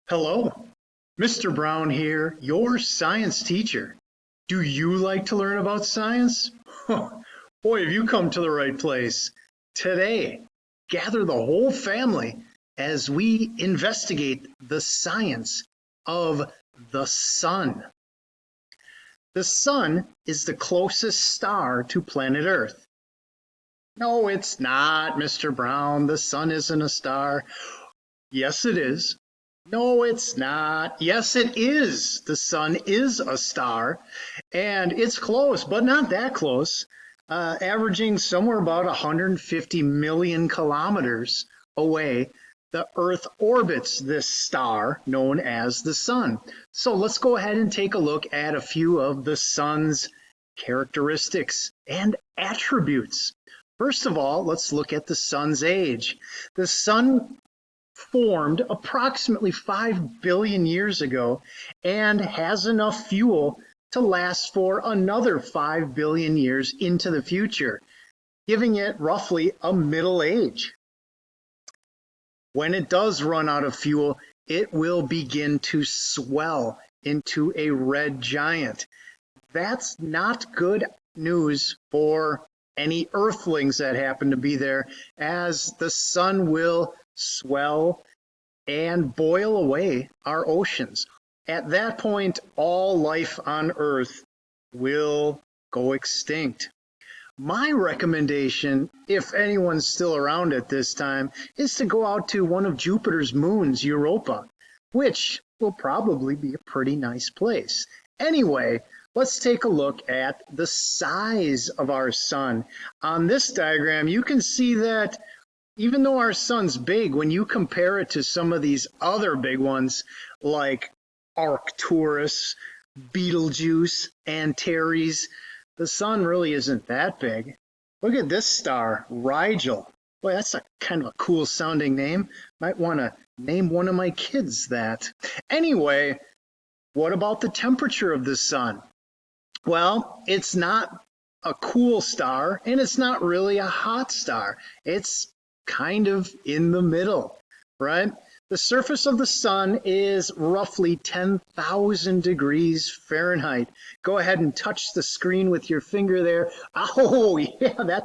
Hello, Mr. Brown here, your science teacher. Do you like to learn about science? Boy, have you come to the right place. Today, gather the whole family as we investigate the science of the sun. The sun is the closest star to planet Earth. No, it's not, Mr. Brown. The sun isn't a star. Yes, it is. No, it's not. Yes, it is. The sun is a star, and it's close, but not that close, averaging somewhere about 150 million kilometers away. The Earth orbits this star known as the sun. So let's go ahead and take a look at a few of the sun's characteristics and attributes. First of all, let's look at the sun's age. The sun formed approximately 5 billion years ago and has enough fuel to last for another 5 billion years into the future, giving it roughly a middle age. When it does run out of fuel, it will begin to swell into a red giant. That's not good news for any Earthlings that happen to be there, as the sun will swell and boil away our oceans. At that point, all life on Earth will go extinct. My recommendation, if anyone's still around at this time, is to go out to one of Jupiter's moons, Europa, which will probably be a pretty nice place. Anyway, let's take a look at the size of our sun. On this diagram, you can see that even though our sun's big, when you compare it to some of these other big ones like Arcturus, Betelgeuse, Antares, the sun really isn't that big. Look at this star, Rigel. Boy, that's a kind of a cool sounding name. Might want to name one of my kids that. Anyway, what about the temperature of the sun? Well, it's not a cool star, and it's not really a hot star. It's kind of in the middle, right? The surface of the sun is roughly 10,000 degrees Fahrenheit. Go ahead and touch the screen with your finger there. Oh, yeah,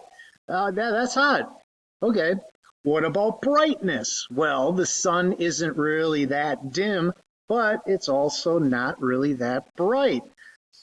that's hot. Okay, what about brightness? Well, the sun isn't really that dim, but it's also not really that bright.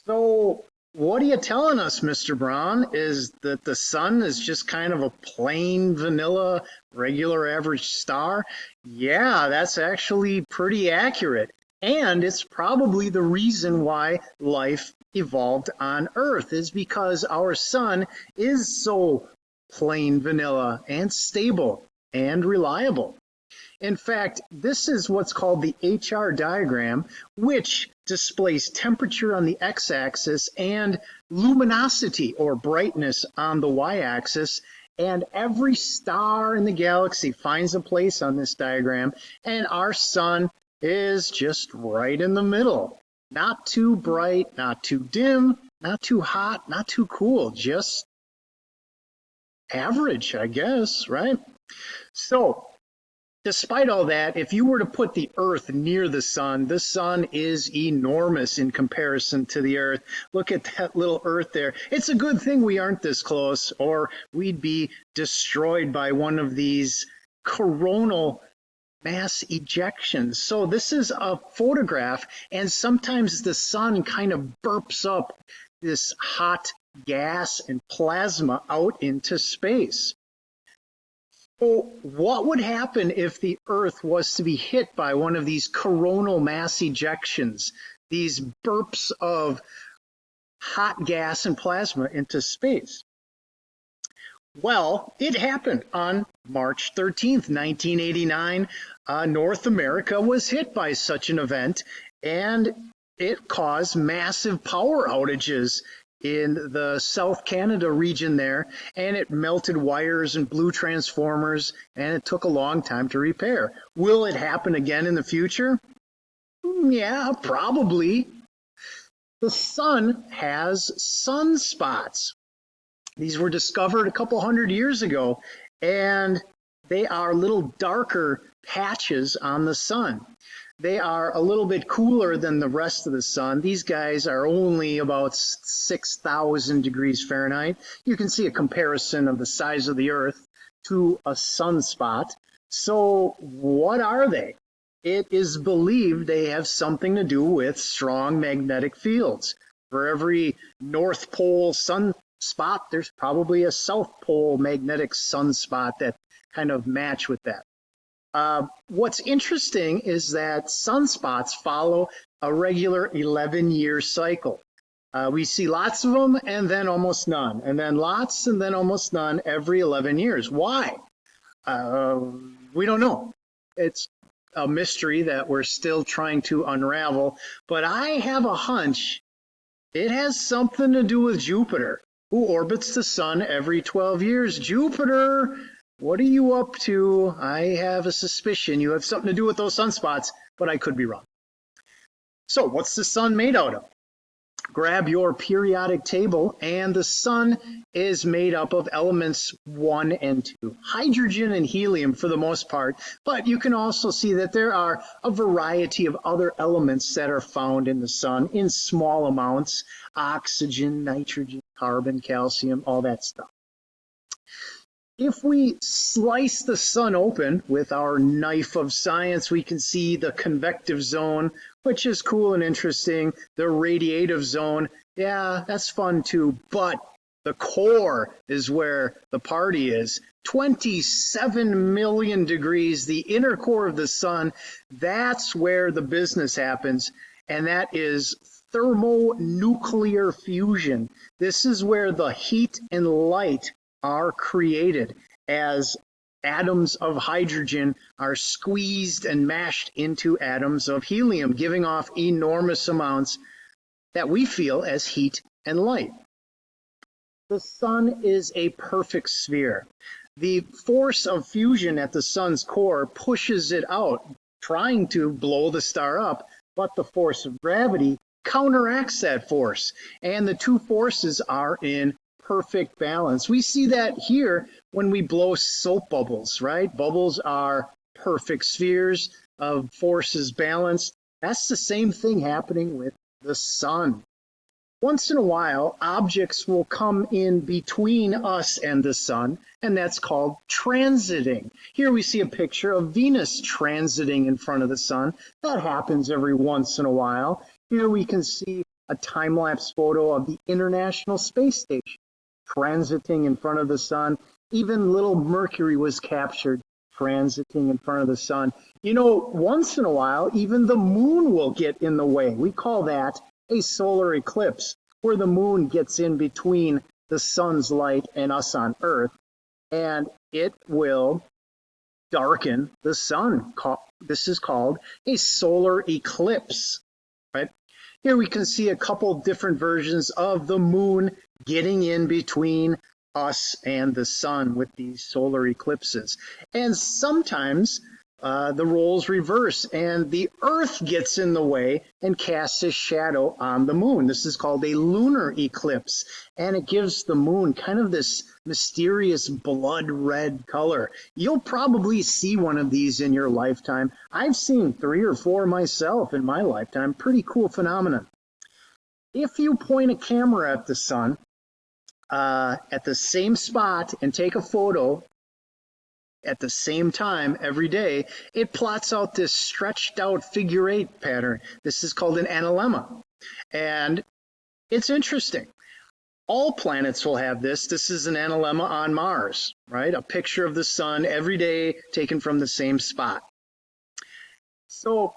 So what are you telling us, Mr. Brown? Is that the sun is just kind of a plain vanilla, regular average star? Yeah, that's actually pretty accurate. And it's probably the reason why life evolved on Earth, is because our sun is so plain vanilla and stable and reliable. In fact, this is what's called the HR diagram, which displays temperature on the x-axis and luminosity or brightness on the y-axis. And every star in the galaxy finds a place on this diagram, and our sun is just right in the middle. Not too bright, not too dim, not too hot, not too cool, just average, I guess, right? So, despite all that, if you were to put the Earth near the sun is enormous in comparison to the Earth. Look at that little Earth there. It's a good thing we aren't this close, or we'd be destroyed by one of these coronal mass ejections. So this is a photograph, and sometimes the sun kind of burps up this hot gas and plasma out into space. So what would happen if the Earth was to be hit by one of these coronal mass ejections, these burps of hot gas and plasma into space? Well, it happened on March 13th, 1989. North America was hit by such an event, and it caused massive power outages in the South Canada region there, and it melted wires and blew transformers, and it took a long time to repair. Will it happen again in the future? Yeah, probably. The sun has sunspots. These were discovered a couple hundred years ago, and they are little darker patches on the sun. they are a little bit cooler than the rest of the sun. These guys are only about 6,000 degrees Fahrenheit. You can see a comparison of the size of the Earth to a sunspot. So what are they? It is believed they have something to do with strong magnetic fields. For every North Pole sunspot, there's probably a South Pole magnetic sunspot that kind of match with that. What's interesting is that sunspots follow a regular 11-year cycle. We see lots of them and then almost none, and then lots and then almost none every 11 years. Why? We don't know. It's a mystery that we're still trying to unravel, but I have a hunch it has something to do with Jupiter, who orbits the sun every 12 years. Jupiter, what are you up to? I have a suspicion you have something to do with those sunspots, but I could be wrong. So what's the sun made out of? Grab your periodic table, and the sun is made up of elements 1 and 2, hydrogen and helium for the most part, but you can also see that there are a variety of other elements that are found in the sun in small amounts: oxygen, nitrogen, carbon, calcium, all that stuff. If we slice the sun open with our knife of science, we can see the convective zone, which is cool and interesting. The radiative zone, yeah, that's fun too. But the core is where the party is. 27 million degrees, the inner core of the sun, that's where the business happens. And that is thermonuclear fusion. This is where the heat and light are created as atoms of hydrogen are squeezed and mashed into atoms of helium, giving off enormous amounts that we feel as heat and light. The sun is a perfect sphere. The force of fusion at the sun's core pushes it out, trying to blow the star up, but the force of gravity counteracts that force, and the two forces are in perfect balance. We see that here when we blow soap bubbles, right? Bubbles are perfect spheres of forces balanced. That's the same thing happening with the sun. Once in a while, objects will come in between us and the sun, and that's called transiting. Here we see a picture of Venus transiting in front of the sun. That happens every once in a while. Here we can see a time-lapse photo of the International Space Station transiting in front of the sun. Even little Mercury was captured transiting in front of the sun. You know, once in a while, even the moon will get in the way. We call that a solar eclipse, where the moon gets in between the sun's light and us on Earth, and it will darken the sun. This is called a solar eclipse, right? Here we can see a couple different versions of the moon getting in between us and the sun with these solar eclipses. And sometimes the roles reverse and the Earth gets in the way and casts a shadow on the moon. This is called a lunar eclipse, and it gives the moon kind of this mysterious blood red color. You'll probably see one of these in your lifetime. I've seen 3 or 4 myself in my lifetime. Pretty cool phenomenon. If you point a camera at the sun at the same spot and take a photo at the same time every day, it plots out this stretched out figure 8 pattern. This is called an analemma, and it's interesting. All planets will have this. This is an analemma on Mars, right? A picture of the sun every day taken from the same spot. So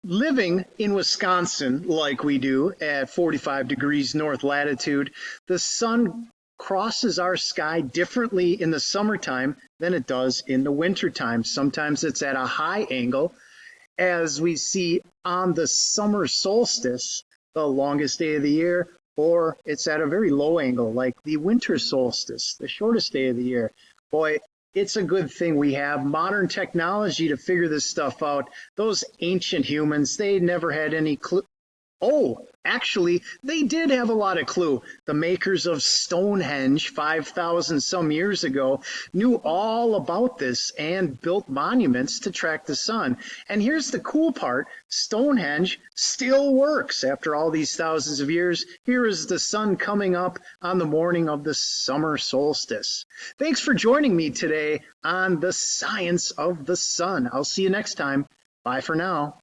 living in Wisconsin like we do at 45 degrees north latitude, the sun crosses our sky differently in the summertime than it does in the wintertime. Sometimes it's at a high angle, as we see on the summer solstice, the longest day of the year, or it's at a very low angle, like the winter solstice, the shortest day of the year. Boy, it's a good thing we have modern technology to figure this stuff out. Those ancient humans, they never had any clue. Oh, actually, they did have a lot of clue. The makers of Stonehenge 5,000 some years ago knew all about this and built monuments to track the sun. And here's the cool part, Stonehenge still works after all these thousands of years. Here is the sun coming up on the morning of the summer solstice. Thanks for joining me today on the science of the sun. I'll see you next time. Bye for now.